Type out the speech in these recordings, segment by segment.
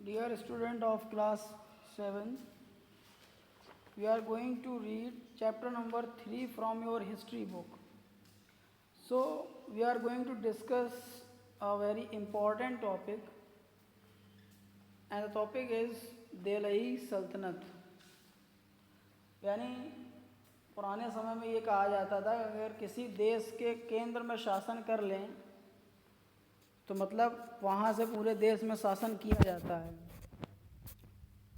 Dear student of class 7, we are going to read chapter number 3 from your history book. So, we are going to discuss a very important topic, and the topic is Delhi Sultanate. यानी पुराने समय में ये कहा जाता था कि अगर किसी देश के केंद्र में शासन कर लें तो मतलब वहाँ से पूरे देश में शासन किया जाता है।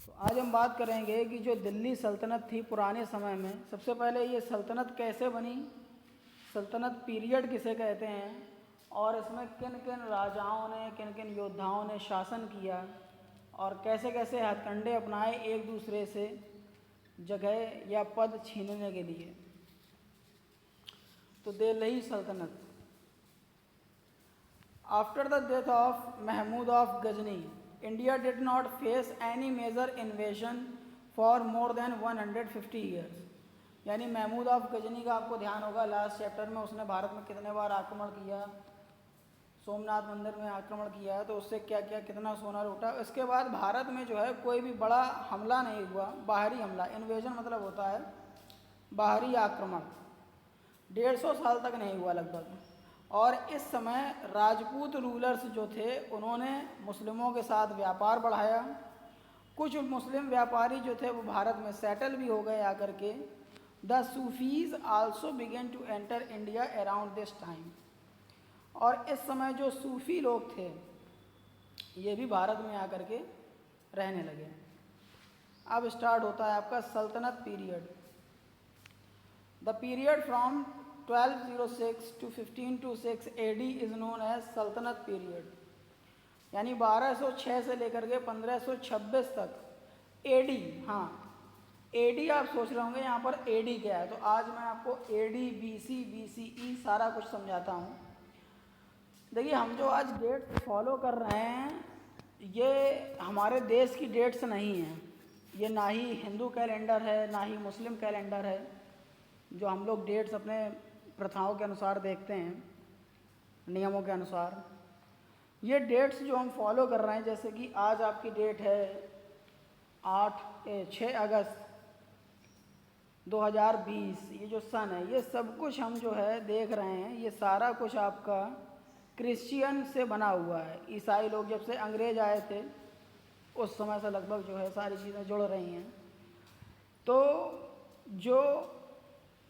तो आज हम बात करेंगे कि जो दिल्ली सल्तनत थी पुराने समय में, सबसे पहले ये सल्तनत कैसे बनी, सल्तनत पीरियड किसे कहते हैं, और इसमें किन किन राजाओं ने, किन किन योद्धाओं ने शासन किया और कैसे कैसे हथकंडे अपनाए एक दूसरे से जगह या पद छीनने के लिए। तो दिल्ली सल्तनत। After the death of Mahmud of Ghazni, India did not face any major invasion for more than 150 years. यानी महमूद ऑफ गजनी का आपको ध्यान होगा, लास्ट चैप्टर में उसने भारत में कितने बार आक्रमण किया, सोमनाथ मंदिर में आक्रमण किया, तो उससे क्या क्या कितना सोना लूटा। इसके बाद भारत में जो है कोई भी बड़ा हमला नहीं हुआ, बाहरी हमला, इन्वेजन मतलब होता है बाहरी आक्रमण, 150 साल तक नहीं हुआ लगभग। और इस समय राजपूत रूलर्स जो थे उन्होंने मुस्लिमों के साथ व्यापार बढ़ाया। कुछ मुस्लिम व्यापारी जो थे वो भारत में सेटल भी हो गए आकर के। The Sufis also begin to enter India around this time. और इस समय जो सूफ़ी लोग थे ये भी भारत में आकर के रहने लगे। अब स्टार्ट होता है आपका सल्तनत period. The period from 1206 to 1526 AD is known as Saltanat period. यानी 1206 से लेकर के 1526 तक AD। हाँ, AD आप सोच रहे होंगे यहाँ पर AD क्या है, तो आज मैं आपको AD, BC, BCE सारा कुछ समझाता हूँ। देखिए, हम जो आज डेट फॉलो कर रहे हैं ये हमारे देश की डेट्स नहीं हैं, ये ना ही हिंदू कैलेंडर है ना ही मुस्लिम कैलेंडर है जो हम लोग डेट्स अपने प्रथाओं के अनुसार देखते हैं, नियमों के अनुसार। ये डेट्स जो हम फॉलो कर रहे हैं, जैसे कि आज आपकी डेट है 6 अगस्त 2020, ये जो सन है ये सब कुछ हम जो है देख रहे हैं, ये सारा कुछ आपका क्रिश्चियन से बना हुआ है। ईसाई लोग जब से अंग्रेज आए थे उस समय से लगभग जो है सारी चीज़ें जुड़ रही हैं। तो जो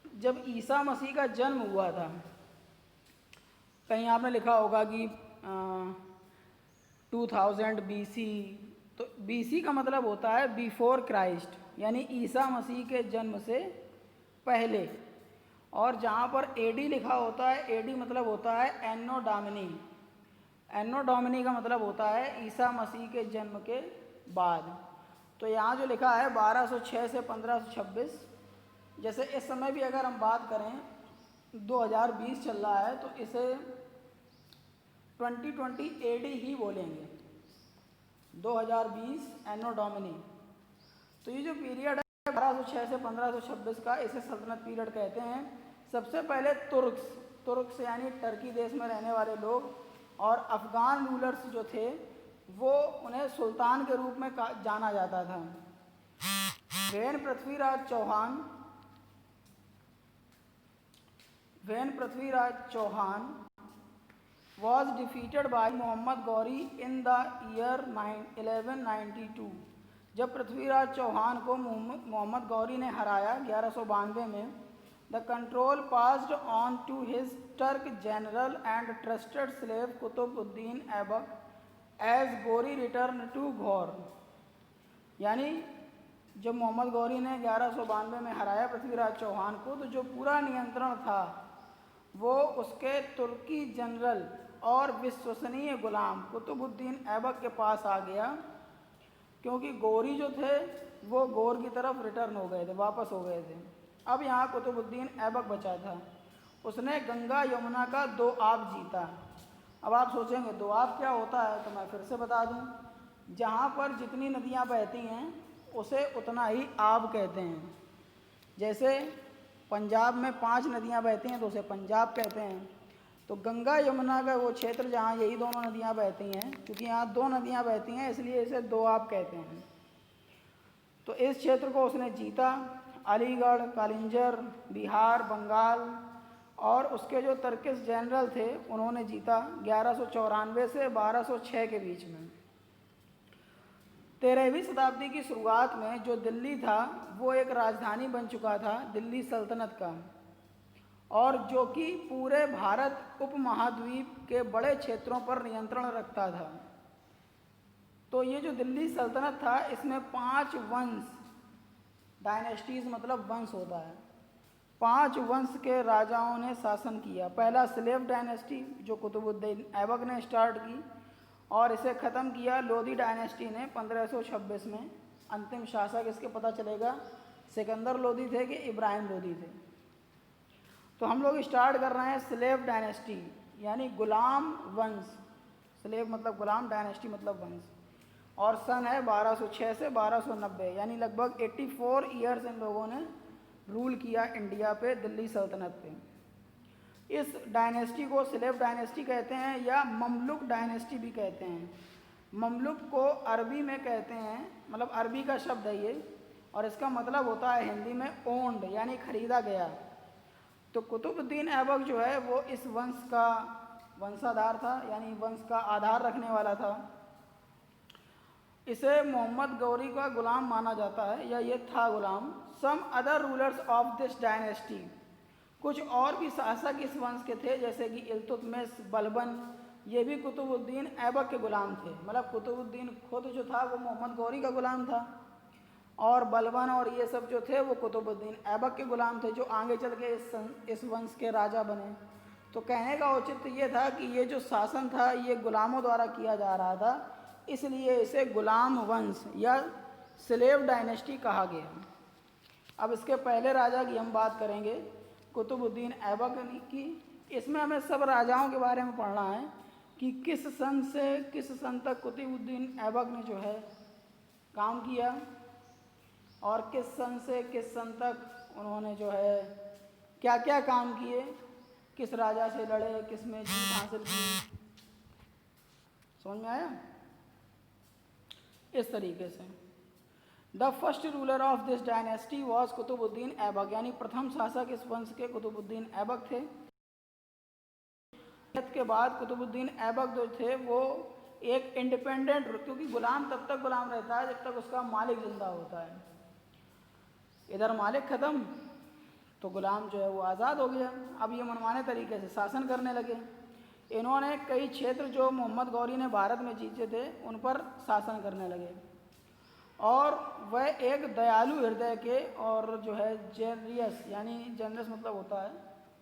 जब ईसा मसीह का जन्म हुआ था, कहीं आपने लिखा होगा कि 2000 BC, तो BC का मतलब होता है बिफोर क्राइस्ट, यानी ईसा मसीह के जन्म से पहले। और जहाँ पर AD लिखा होता है, AD मतलब होता है एनो डोमिनी। एनो डोमिनी का मतलब होता है ईसा मसीह के जन्म के बाद। तो यहाँ जो लिखा है 1206 से 1526, जैसे इस समय भी अगर हम बात करें 2020 चल रहा है तो इसे 2020 AD ही बोलेंगे, 2020 एनो डोमिनी। तो ये जो पीरियड है 1206 से 1526 का, इसे सल्तनत पीरियड कहते हैं। सबसे पहले तुर्क्स यानी टर्की देश में रहने वाले लोग और अफ़गान रूलर्स जो थे वो उन्हें सुल्तान के रूप में जाना जाता था। When Prithviraj Chauhan was defeated by Mohammad Ghori in the year 1192। जब पृथ्वीराज चौहान को मोहम्मद गौरी ने हराया 1192 में, the control passed on to his Turk general and trusted slave Qutbuddin Aibak as Ghori return to Ghor. यानी जब मोहम्मद गौरी ने 1192 में हराया पृथ्वीराज चौहान को, तो जो पूरा नियंत्रण था वो उसके तुर्की जनरल और विश्वसनीय गुलाम कुतुबुद्दीन ऐबक के पास आ गया, क्योंकि गौरी जो थे वो गौर की तरफ रिटर्न हो गए थे, वापस हो गए थे। अब यहाँ कुतुबुद्दीन ऐबक बचा था। उसने गंगा यमुना का दोआब जीता। अब आप सोचेंगे दोआब क्या होता है, तो मैं फिर से बता दूँ, जहाँ पर जितनी नदियाँ बहती हैं उसे उतना ही आब कहते हैं। जैसे पंजाब में 5 नदियाँ बहती हैं तो उसे पंजाब कहते हैं। तो गंगा यमुना का वो क्षेत्र जहाँ यही दोनों नदियाँ बहती हैं, क्योंकि यहाँ दो नदियाँ बहती हैं इसलिए इसे दोआब कहते हैं। तो इस क्षेत्र को उसने जीता। अलीगढ़, कालिंजर, बिहार, बंगाल और उसके जो तर्किश जनरल थे उन्होंने जीता 1194 से 1206 के बीच में। 13वीं शताब्दी की शुरुआत में जो दिल्ली था वो एक राजधानी बन चुका था दिल्ली सल्तनत का, और जो कि पूरे भारत उपमहाद्वीप के बड़े क्षेत्रों पर नियंत्रण रखता था। तो ये जो दिल्ली सल्तनत था इसमें 5 वंश, डायनेस्टीज मतलब वंश होता है, 5 वंश के राजाओं ने शासन किया। पहला स्लेव डायनेस्टी जो कुतुबुद्दीन ऐबक ने स्टार्ट की, और इसे ख़त्म किया लोधी डायनेस्टी ने 1526 में। अंतिम शासक इसके पता चलेगा सिकंदर लोधी थे कि इब्राहिम लोधी थे। तो हम लोग स्टार्ट कर रहे हैं स्लेव डायनेस्टी यानी गुलाम वंश। स्लेव मतलब गुलाम, डायनेस्टी मतलब वंश, और सन है 1206 से 1290, यानी लगभग 84 ईयर्स इन लोगों ने रूल किया इंडिया पे, दिल्ली सल्तनत पे। इस डायनेस्टी को स्लेव डायनेस्टी कहते हैं या ममलुक डायनेस्टी भी कहते हैं। ममलुक को अरबी में कहते हैं, मतलब अरबी का शब्द है ये, और इसका मतलब होता है हिंदी में ओन्ड यानी खरीदा गया। तो कुतुबुद्दीन ऐबक जो है वो इस वंश का वंशाधार था, यानी वंश का आधार रखने वाला था। इसे मोहम्मद गौरी का गुलाम माना जाता है, या ये था गुलाम। Some other rulers of this dynasty, कुछ और भी शासक इस वंश के थे जैसे कि इल्तुतमिश, बलबन, ये भी कुतुबुद्दीन ऐबक के गुलाम थे। मतलब कुतुबुद्दीन खुद जो था वो मोहम्मद गौरी का गुलाम था, और बलबन और ये सब जो थे वो कुतुबुद्दीन ऐबक के गुलाम थे, जो आगे चल के इस वंश के राजा बने। तो कहने का औचित्य ये था कि ये जो शासन था ये गुलामों द्वारा किया जा रहा था, इसलिए इसे गुलाम वंश या स्लेव डायनेस्टी कहा गया। अब इसके पहले राजा की हम बात करेंगे, कुतुबुद्दीन ऐबक की। इसमें हमें सब राजाओं के बारे में पढ़ना है कि किस सन से किस सन तक कुतुबुद्दीन ऐबक ने जो है काम किया, और किस सन से किस सन तक उन्होंने जो है क्या क्या काम किए, किस राजा से लड़े, किस में जीत हासिल की। समझ में आया? इस तरीके से the first ruler of this dynasty was Qutbuddin Aibak, यानी प्रथम शासक इस वंश के कुतुबुद्दीन ऐबक थे। के बाद कुतुबुद्दीन ऐबक जो थे वो एक इंडिपेंडेंट, क्योंकि गुलाम तब तक गुलाम रहता है जब तक उसका मालिक जिंदा होता है। इधर मालिक ख़त्म तो गुलाम जो है वो आज़ाद हो गया। अब ये मनमाने तरीके से शासन करने लगे। इन्होंने कई क्षेत्र जो मोहम्मद गौरी ने भारत में जीते थे उन पर शासन करने लगे, और वह एक दयालु हृदय के और जो है जेनरियस, यानी जेनरस मतलब होता है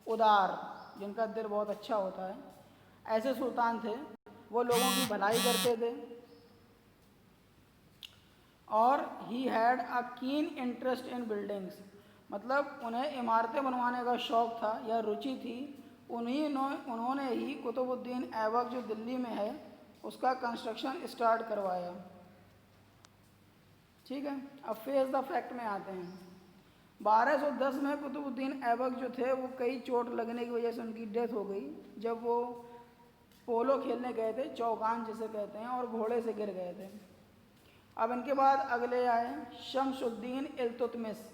उदार, जिनका दिल बहुत अच्छा होता है, ऐसे सुल्तान थे। वो लोगों की भलाई करते थे, और he had a keen interest in buildings, मतलब उन्हें इमारतें बनवाने का शौक़ था या रुचि थी। उन्होंने ही कुतुबुद्दीन ऐबक जो दिल्ली में है उसका कंस्ट्रक्शन स्टार्ट करवाया। ठीक है, अब फेस द फैक्ट में आते हैं। 1210 में कुतुबुद्दीन ऐबक जो थे वो कई चोट लगने की वजह से उनकी डेथ हो गई, जब वो पोलो खेलने गए थे, चौगान जिसे कहते हैं, और घोड़े से गिर गए थे। अब इनके बाद अगले आए शमसुद्दीन इल्तुतमिश।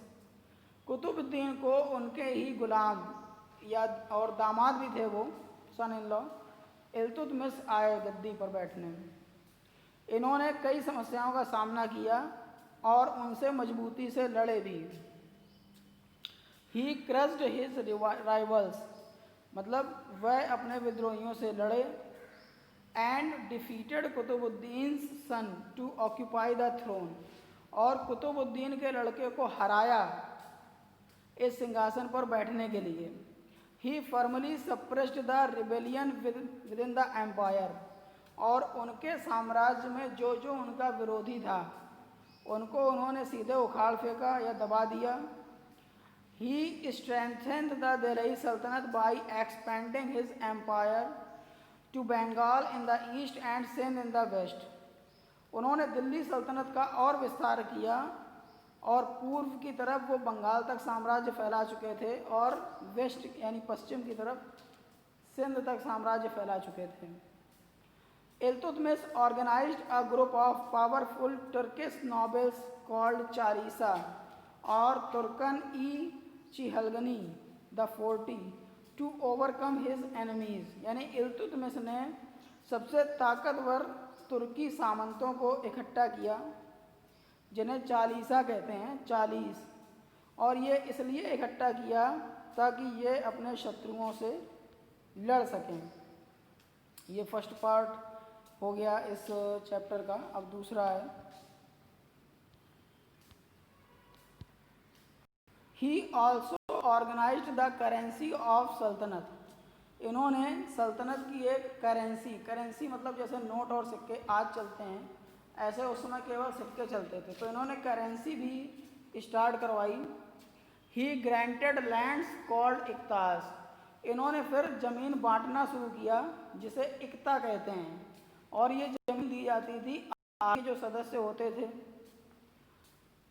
कुतुबुद्दीन को उनके ही गुलाम या और दामाद भी थे, वो सन इन लॉ इल्तुतमिश आए गद्दी पर बैठने। इन्होंने कई समस्याओं का सामना किया और उनसे मजबूती से लड़े भी। ही क्रस्ड हिज राइवल्स, मतलब वह अपने विद्रोहियों से लड़े, and defeated Qutbuddin son to occupy the throne, और कुतुबुद्दीन के लड़के को हराया इस सिंहासन पर बैठने के लिए। He firmly suppressed the rebellion within the empire, और उनके साम्राज्य में जो जो उनका विरोधी था उनको उन्होंने सीधे उखाड़ फेंका या दबा दिया। ही strengthened the Delhi Saltanat by expanding his empire to Bengal in the east and Sindh in the west. उन्होंने दिल्ली सल्तनत का और विस्तार किया, और पूर्व की तरफ वो बंगाल तक साम्राज्य फैला चुके थे, और वेस्ट यानी पश्चिम की तरफ सिंध तक साम्राज्य फैला चुके थे। Iltutmish organized a group of powerful Turkish nobles called Chalisa और Turkan e Chihalgani the 40 to overcome his enemies. यानी इल्तुतमिश ने सबसे ताकतवर तुर्की सामंतों को इकट्ठा किया, जिन्हें चालीसा कहते हैं, 40, और ये इसलिए इकट्ठा किया ताकि ये अपने शत्रुओं से लड़ सकें। ये फर्स्ट पार्ट हो गया इस चैप्टर का। अब दूसरा है, he also organised the currency of Saltanat. इन्होंने सल्तनत की एक करेंसी मतलब जैसे नोट और सिक्के आज चलते हैं, ऐसे उस समय केवल सिक्के चलते थे, तो इन्होंने करेंसी भी स्टार्ट करवाई। ही ग्रांटेड लैंड्स कॉल्ड इक्तास। इन्होंने फिर ज़मीन बांटना शुरू किया, जिसे इक्ता कहते हैं, और ये ज़मीन दी जाती थी आगे जो सदस्य होते थे,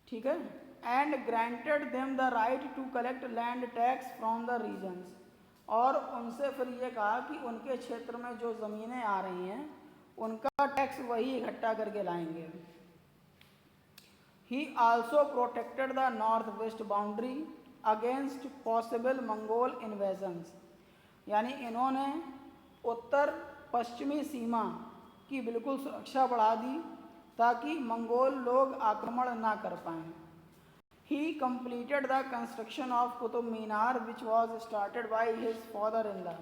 ठीक है। And granted them the right to collect land tax from the regions. और उनसे फिर ये कहा कि उनके क्षेत्र में जो ज़मीनें आ रही हैं उनका टैक्स वही इकट्ठा करके लाएंगे। ही also protected the north west boundary against possible Mongol invasions. यानी इन्होंने उत्तर पश्चिमी सीमा की बिल्कुल सुरक्षा बढ़ा दी ताकि मंगोल लोग आक्रमण ना कर पाएं। ही completed the construction of Qutub Minar which was started by his father in law.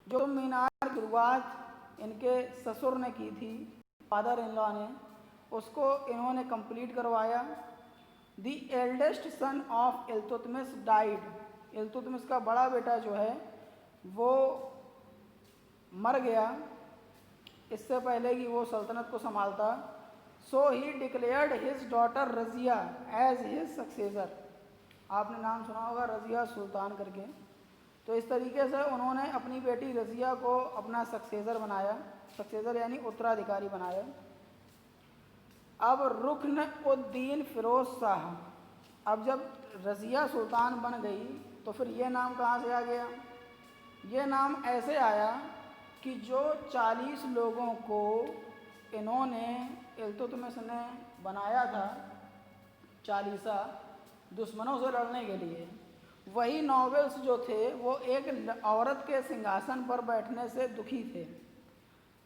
जो मीनार की शुरुआत इनके ससुर ने की थी, फादर इन लॉ ने, उसको इन्होंने कंप्लीट करवाया। The eldest son of Iltutmish died. Iltutmish का बड़ा बेटा जो है वो मर गया इससे पहले कि वो सल्तनत को संभालता। So he declared his daughter Razia as his successor. आपने नाम सुना होगा रज़िया सुल्तान करके। तो इस तरीके से उन्होंने अपनी बेटी रज़िया को अपना सक्सेसर बनाया, सक्सेसर यानी उत्तराधिकारी बनाया। अब रुकन उद्दीन फ़िरोज़ शाह। अब जब रज़िया सुल्तान बन गई तो फिर ये नाम कहाँ से आ गया? ये नाम ऐसे आया कि जो 40 लोगों को इन्होंने इल्तुतमिश ने बनाया था चालीसा दुश्मनों से लड़ने के लिए, वही नॉवेल्स जो थे वो एक औरत के सिंहासन पर बैठने से दुखी थे।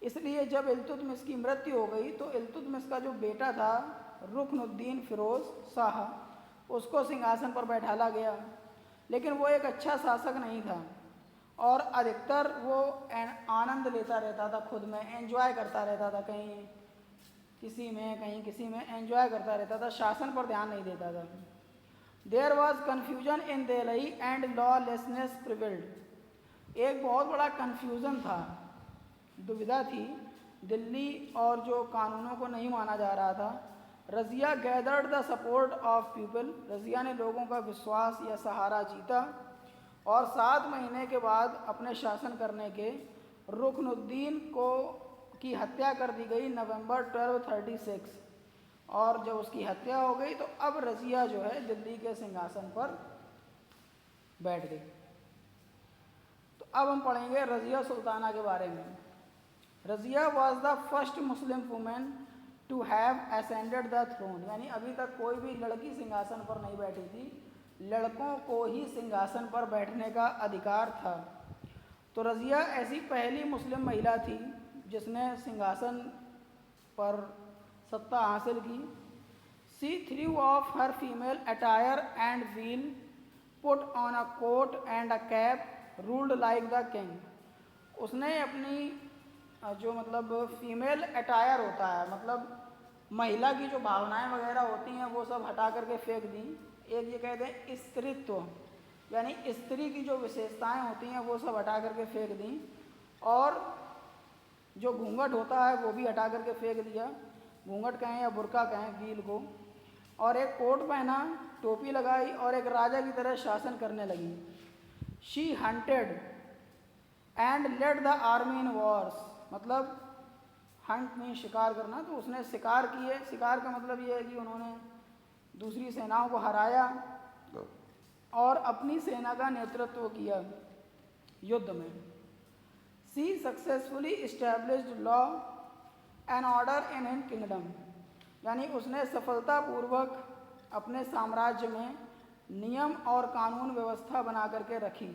इसलिए जब इल्तुतमिश की मृत्यु हो गई तो इल्तुतमिश का जो बेटा था रुकनुद्दीन फ़िरोज़ शाह, उसको सिंहासन पर बैठाला गया। लेकिन वो एक अच्छा शासक नहीं था और अधिकतर वो आनंद लेता रहता था, खुद में एंजॉय करता रहता था, कहीं किसी में कहीं किसी में एंजॉय करता रहता था, शासन पर ध्यान नहीं देता था। There was confusion in Delhi and lawlessness prevailed. एक बहुत बड़ा कन्फ्यूज़न था, दुविधा थी दिल्ली और जो कानूनों को नहीं माना जा रहा था। Razia gathered the support of people. Razia ने लोगों का विश्वास या सहारा जीता और 7 महीने के बाद अपने शासन करने के रुकनुद्दीन को की हत्या कर दी गई नवंबर 1236। और जब उसकी हत्या हो गई तो अब रज़िया जो है दिल्ली के सिंहासन पर बैठ गई। तो अब हम पढ़ेंगे रज़िया सुल्ताना के बारे में। Razia was the first Muslim women to have ascended the throne. यानी अभी तक कोई भी लड़की सिंहासन पर नहीं बैठी थी, लड़कों को ही सिंहासन पर बैठने का अधिकार था। तो रज़िया ऐसी पहली मुस्लिम महिला थी जिसने सिंहासन पर सत्ता हासिल की। She threw off her female attire and while put on a coat and a cap ruled like the king. उसने अपनी जो मतलब फीमेल अटायर होता है, मतलब महिला की जो भावनाएं वगैरह होती हैं वो सब हटा करके फेंक दी। एक ये कहते हैं स्त्रीत्व, यानी स्त्री की जो विशेषताएं होती हैं वो सब हटा करके फेंक दी, और जो घूंघट होता है वो भी हटा करके फेंक दिया, घूंघट कहें या बुर्का कहें वील को, और एक कोट पहना, टोपी लगाई और एक राजा की तरह शासन करने लगी। She hunted and led the army in wars. मतलब हंट में शिकार करना, तो उसने शिकार किए। शिकार का मतलब ये है कि उन्होंने दूसरी सेनाओं को हराया और अपनी सेना का नेतृत्व किया युद्ध में। She successfully established law and order in his kingdom, यानी उसने सफलतापूर्वक अपने साम्राज्य में नियम और कानून व्यवस्था बना करके रखी।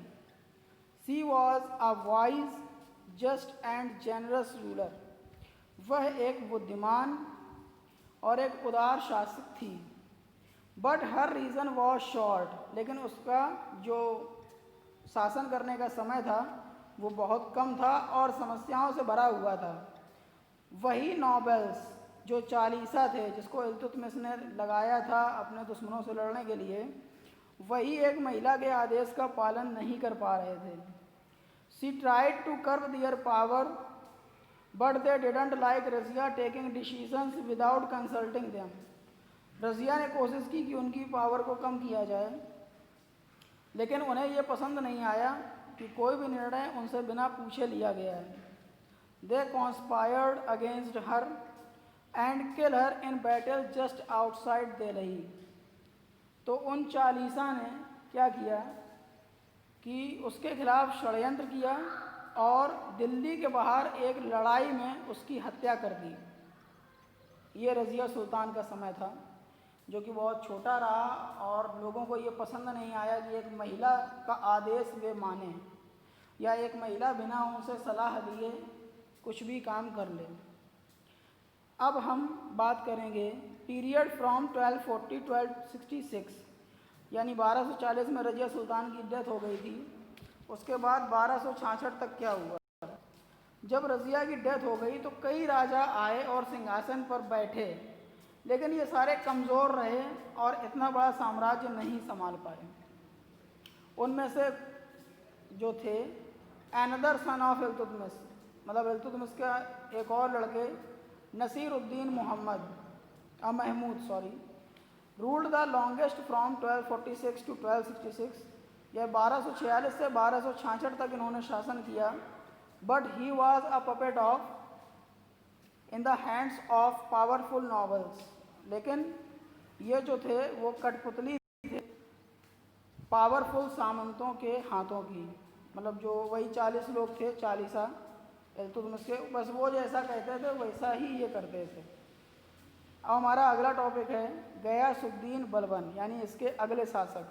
She was a wise just and generous ruler, वह एक बुद्धिमान और एक उदार शासक थी। But her reign was short, लेकिन उसका जो शासन करने का समय था वो बहुत कम था और समस्याओं से भरा हुआ था। वही नॉबल्स जो चालीसा थे, जिसको इल्तुतमिश ने लगाया था अपने दुश्मनों से लड़ने के लिए, वही एक महिला के आदेश का पालन नहीं कर पा रहे थे। She tried to curb their power but they didn't like Razia taking decisions without consulting them. Razia ने कोशिश की कि उनकी पावर को कम किया जाए, लेकिन उन्हें ये पसंद नहीं आया कि कोई भी निर्णय उनसे बिना पूछे लिया गया है। They conspired against her and kill her in battle just outside Delhi. तो उन चालीसा ने क्या किया कि उसके खिलाफ षड्यंत्र किया और दिल्ली के बाहर एक लड़ाई में उसकी हत्या कर दी। ये रज़िया सुल्तान का समय था, जो कि बहुत छोटा रहा और लोगों को ये पसंद नहीं आया कि एक महिला का आदेश वे माने या एक महिला बिना उनसे सलाह लिए कुछ भी काम कर ले। अब हम बात करेंगे पीरियड फ्रॉम 1240 1266, यानी 1240 में रज़िया सुल्तान की डेथ हो गई थी। उसके बाद 1266 तक क्या हुआ। जब रज़िया की डेथ हो गई तो कई राजा आए और सिंहासन पर बैठे, लेकिन ये सारे कमज़ोर रहे और इतना बड़ा साम्राज्य नहीं संभाल पाए। उनमें से जो थे अनदर सन ऑफ इल्तुतमिश, मतलब इल्तुतमिश का एक और लड़के Nasiruddin Mahmud ruled the longest from 1246 to 1266। यह 1246 से 1266 तक इन्होंने शासन किया। But he was a puppet of in the hands of powerful nobles, लेकिन ये जो थे वो कठपुतली थे पावरफुल सामंतों के हाथों की। मतलब जो वही 40 लोग थे, चालीसा इल्तुतमिश के, बस वो जैसा कहते थे वैसा ही ये करते थे। अब हमारा अगला टॉपिक है गयासुद्दीन बलबन, यानी इसके अगले शासक।